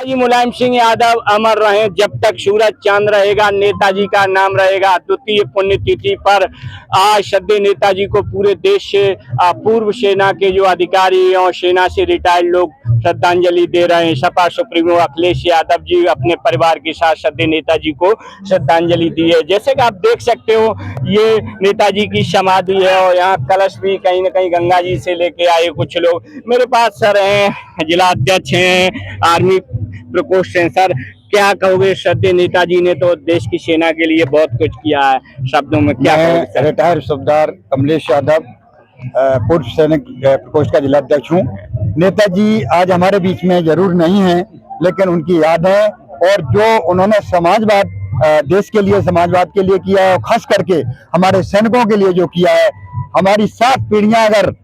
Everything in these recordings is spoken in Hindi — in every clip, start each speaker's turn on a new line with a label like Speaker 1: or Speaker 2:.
Speaker 1: नेताजी मुलायम सिंह यादव अमर रहे जब तक सूरज चांद रहेगा, नेताजी का नाम रहेगा। द्वितीय पुण्यतिथि पर आज श्रद्धेय नेताजी को पूरे देश से पूर्व सेना के जो अधिकारी और सेना से रिटायर्ड लोग श्रद्धांजलि दे रहे हैं। सपा सुप्रीमो अखिलेश यादव जी अपने परिवार के साथ श्रद्धेय नेताजी को श्रद्धांजलि दी है। जैसे कि आप देख सकते हो, ये नेताजी की समाधि है और यहाँ कलश भी कहीं न कहीं गंगा जी से लेके आए कुछ लोग। मेरे पास सर हैं, जिला अध्यक्ष हैं, आर्मी प्रकोष्ठ हैं। सर, क्या कहोगे? श्रद्धेय नेताजी ने तो देश की सेना के लिए बहुत कुछ किया है, शब्दों में क्या कहोगे?
Speaker 2: रिटायर्ड सूबेदार कमलेश यादव, पूर्व सैनिक प्रकोष्ठ का जिला अध्यक्ष हूँ। नेताजी आज हमारे बीच में जरूर नहीं है, लेकिन उनकी याद है और जो उन्होंने समाजवाद, देश के लिए, समाजवाद के लिए किया है, खास करके हमारे सैनिकों के लिए जो किया है, हमारी 7 पीढ़ियां अगर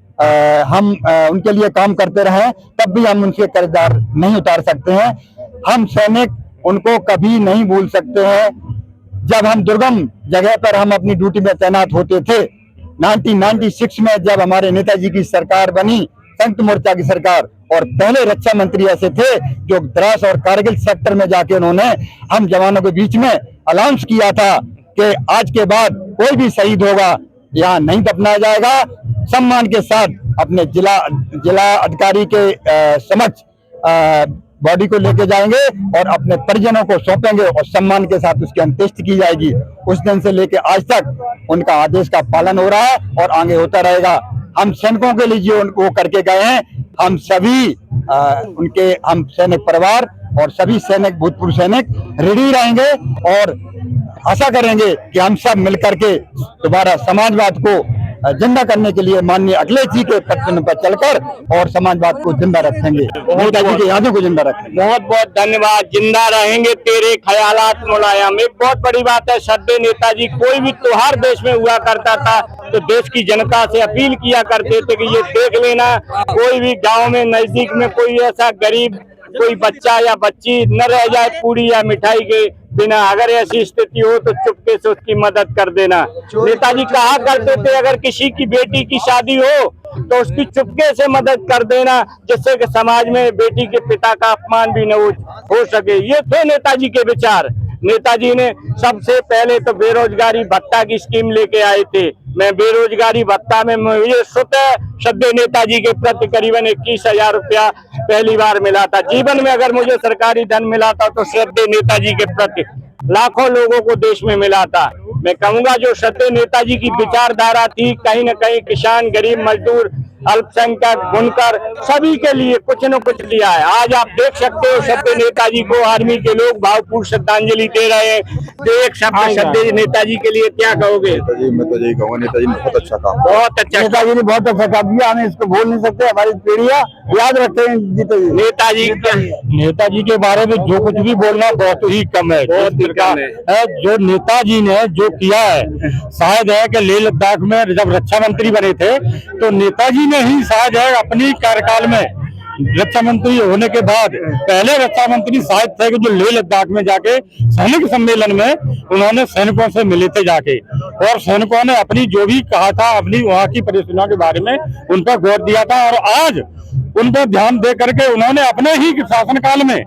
Speaker 2: हम उनके लिए काम करते रहे तब भी हम उनके किरदार नहीं उतार सकते हैं। हम सैनिक उनको कभी नहीं भूल सकते हैं। जब हम दुर्गम जगह पर हम अपनी ड्यूटी में तैनात होते थे, 1996 में जब हमारे नेताजी की सरकार बनी, संयुक्त मोर्चा की सरकार, और पहले रक्षा मंत्री ऐसे थे जो द्रास और कारगिल सेक्टर में जाके उन्होंने हम जवानों के बीच में अनाउंस किया था कि आज के बाद कोई भी शहीद होगा यहाँ नहीं दफनाया जाएगा, सम्मान के साथ अपने जिला अधिकारी के समक्ष बॉडी को लेके जाएंगे और अपने परिजनों को सौंपेंगे और सम्मान के साथ उसकी अंत्येष्टि की जाएगी। उस दिन से लेके आज तक उनका आदेश का पालन हो रहा है और आगे होता रहेगा। हम सैनिकों के लिए जो वो करके गए हैं, हम सभी हम सैनिक परिवार और सभी सैनिक, भूतपूर्व सैनिक रेडी रहेंगे और आशा करेंगे कि हम सब मिलकर के दोबारा समाजवाद को जिंदा करने के लिए माननीय अखिलेश जी के पद पर चलकर और समाजवाद को जिंदा रखेंगे, नेताजी की यादों को जिंदा रखेंगे।
Speaker 1: बहुत बहुत धन्यवाद। जिंदा रहेंगे तेरे ख्यालात मुलायम, एक बहुत बड़ी बात है। श्रद्धेय नेताजी, कोई भी त्योहार देश में हुआ करता था तो देश की जनता से अपील किया करते थे कि ये देख लेना, कोई भी गाँव में नजदीक में कोई ऐसा गरीब कोई बच्चा या बच्ची न रह जाए पूरी या मिठाई के बिना। अगर ऐसी स्थिति हो तो चुपके से उसकी मदद कर देना। नेताजी कहा करते थे, अगर किसी की बेटी की शादी हो तो उसकी चुपके से मदद कर देना, जिससे कि समाज में बेटी के पिता का अपमान भी न हो सके। ये थे नेताजी के विचार। नेताजी ने सबसे पहले तो बेरोजगारी भत्ता की स्कीम लेके आए थे। मैं बेरोजगारी भत्ता में मुझे स्वतः श्रद्धेय नेताजी के प्रति करीबन 21,000 रुपया पहली बार मिला था। जीवन में अगर मुझे सरकारी धन मिला था तो श्रद्धेय नेताजी के प्रति लाखों लोगों को देश में मिला था। मैं कहूंगा जो श्रद्धेय नेताजी की विचारधारा थी, कहीं न कहीं किसान, गरीब मजदूर, अल्पसंख्यक, बुनकर, सभी के लिए कुछ न कुछ दिया है। आज आप देख सकते हो श्रद्धेय नेताजी को आर्मी के लोग भावपूर्ण श्रद्धांजलि दे रहे हैं। तो एक शब्द श्रद्धेय नेताजी के लिए क्या कहोगे?
Speaker 2: मैं तो यही कहूँगा, नेताजी ने बहुत अच्छा काम,
Speaker 1: बहुत अच्छा,
Speaker 2: नेताजी ने बहुत अच्छा काम किया। हमें इसको भूल नहीं सकते, हमारी पीढ़ियां याद रखते हैं नेताजी के बारे में जो कुछ भी बोलना बहुत ही कम है, बहुत ही कम है। जो नेताजी ने जो किया है, शायद है कि लेह लद्दाख में जब रक्षा मंत्री बने थे तो नेताजी ने ही शायद है अपनी कार्यकाल में, रक्षा मंत्री होने के बाद पहले रक्षा मंत्री शायद थे कि जो लेह लद्दाख में जाके सैनिक सम्मेलन में उन्होंने सैनिकों से मिले थे जाके, और सैनिकों ने अपनी जो भी कहा था, अपनी वहाँ की परिस्थितियों के बारे में उन पर गौर दिया था। और आज उन पर ध्यान दे करके उन्होंने अपने ही शासनकाल में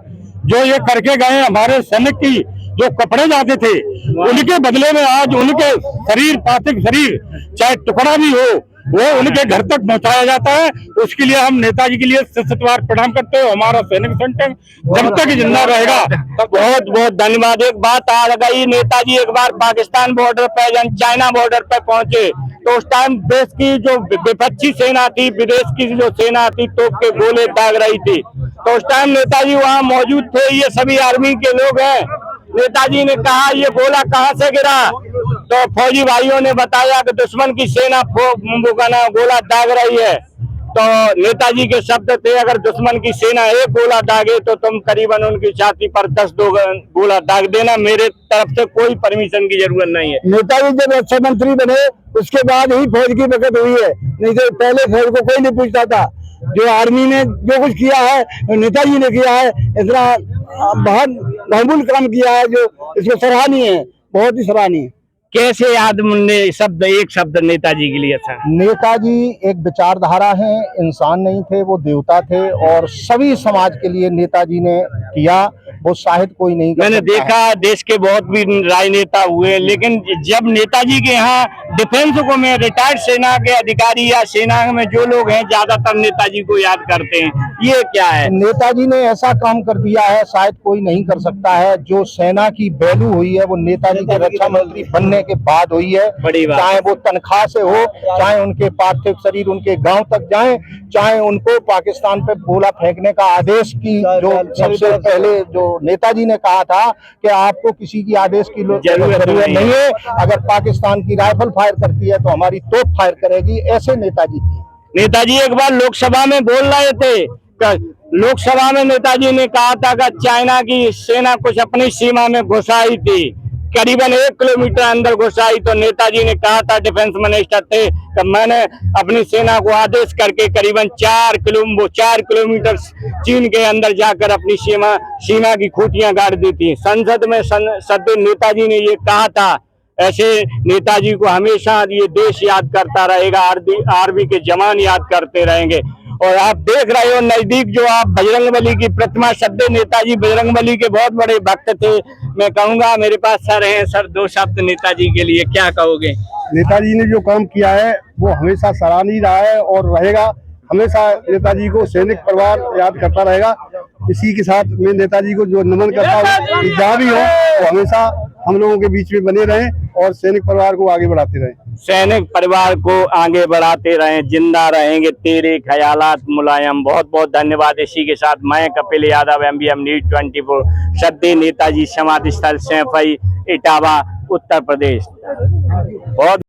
Speaker 2: जो ये करके गए, हमारे सैनिक की जो कपड़े जाते थे उनके बदले में आज उनके शरीर, पार्थिव शरीर चाहे टुकड़ा भी हो वो उनके घर तक पहुंचाया जाता है। उसके लिए हम नेताजी के लिए सत्कार प्रणाम करते हैं। हमारा सैनिक संगठन जब तक जिंदा रहेगा।
Speaker 1: बहुत बहुत धन्यवाद। एक बात आ गई, नेताजी एक बार पाकिस्तान बॉर्डर पे, चाइना बॉर्डर पे पहुंचे तो उस टाइम देश की जो विपक्षी सेना थी, विदेश की जो सेना थी, तोप के गोले दाग रही थी, तो उस टाइम नेताजी वहाँ मौजूद थे। ये सभी आर्मी के लोग हैं। नेताजी ने कहा ये गोला कहाँ से गिरा, तो फौजी भाइयों ने बताया कि दुश्मन की सेना गोला दाग रही है। तो नेताजी के शब्द थे, अगर दुश्मन की सेना एक गोला दागे तो तुम करीबन उनकी छाती पर 10 गोला दाग देना, मेरे तरफ से कोई परमिशन की जरूरत नहीं है।
Speaker 2: नेताजी जब रक्षा मंत्री बने उसके बाद ही फौज की बचत हुई है, नहीं तो पहले फौज को कोई नहीं पूछता था। जो आर्मी ने जो कुछ किया है नेताजी ने किया है, इतना बहुत बहुमूल्य काम किया है जो इसको सराहनीय है, बहुत ही सराहनीय है।
Speaker 1: कैसे याद मुन्ने शब्द, एक शब्द नेताजी के लिए था?
Speaker 3: नेताजी एक विचारधारा है, इंसान नहीं थे, वो देवता थे और सभी समाज के लिए नेताजी ने किया, वो शायद कोई नहीं कर
Speaker 1: मैंने
Speaker 3: सकता है।
Speaker 1: देखा देश के बहुत भी राजनेता हुए, लेकिन जब नेताजी के यहाँ डिफेंस को में रिटायर्ड सेना के अधिकारी या सेना में जो लोग हैं ज्यादातर नेताजी को याद करते हैं, ये क्या है?
Speaker 3: नेताजी ने ऐसा काम कर दिया है शायद कोई नहीं कर सकता है। जो सेना की वैल्यू हुई है वो नेताजी के रक्षा मंत्री बनने के बाद हुई है।
Speaker 1: बड़ी बात।
Speaker 3: चाहे वो तनख्वाह से हो, चाहे उनके पार्थिव शरीर उनके गांव तक जाए, चाहे उनको पाकिस्तान पे गोला फेंकने का आदेश की जो सबसे पहले जो नेताजी ने कहा था कि आपको किसी की आदेश की जरूरत नहीं है, अगर पाकिस्तान की राइफल फायर करती है तो हमारी तोप फायर करेगी, ऐसे नेताजी थे।
Speaker 1: नेताजी एक बार लोकसभा में बोल रहे थे, लोकसभा में नेताजी ने कहा था कि चाइना की सेना कुछ अपनी सीमा में घुसाई थी, करीबन 1 किलोमीटर अंदर घुसाई, तो नेताजी ने कहा था, डिफेंस मिनिस्टर थे, कि मैंने अपनी सेना को आदेश करके करीबन 4 किलोमीटर चीन के अंदर जाकर अपनी सीमा की खूंटियां गाड़ दी थी। संसद में सदैव नेताजी ने ये कहा था। ऐसे नेताजी को हमेशा ये देश याद करता रहेगा, आर्मी के जवान याद करते रहेंगे। और आप देख रहे हो नजदीक जो आप बजरंगबली की प्रतिमा, सदैव नेताजी बजरंगबली के बहुत बड़े भक्त थे। मैं कहूंगा, मेरे पास सर हैं, सर 2 शब्द नेताजी के लिए क्या कहोगे?
Speaker 4: नेताजी ने जो काम किया है वो हमेशा सराहनीय रहा है और रहेगा। हमेशा नेताजी को सैनिक परिवार याद करता रहेगा। इसी के साथ मैं नेताजी को जो नमन करता हूँ, जहाँ भी हो वो हमेशा हम लोगों के बीच में बने रहें और सैनिक परिवार को आगे बढ़ाते रहें।
Speaker 1: सैनिक परिवार को आगे बढ़ाते रहें, जिंदा रहेंगे तेरे ख्यालात मुलायम। बहुत बहुत धन्यवाद। इसी के साथ मैं कपिल यादव, MBM न्यूज 24, सदैव नेताजी समाधि स्थल सैफई, इटावा, उत्तर प्रदेश। बहुत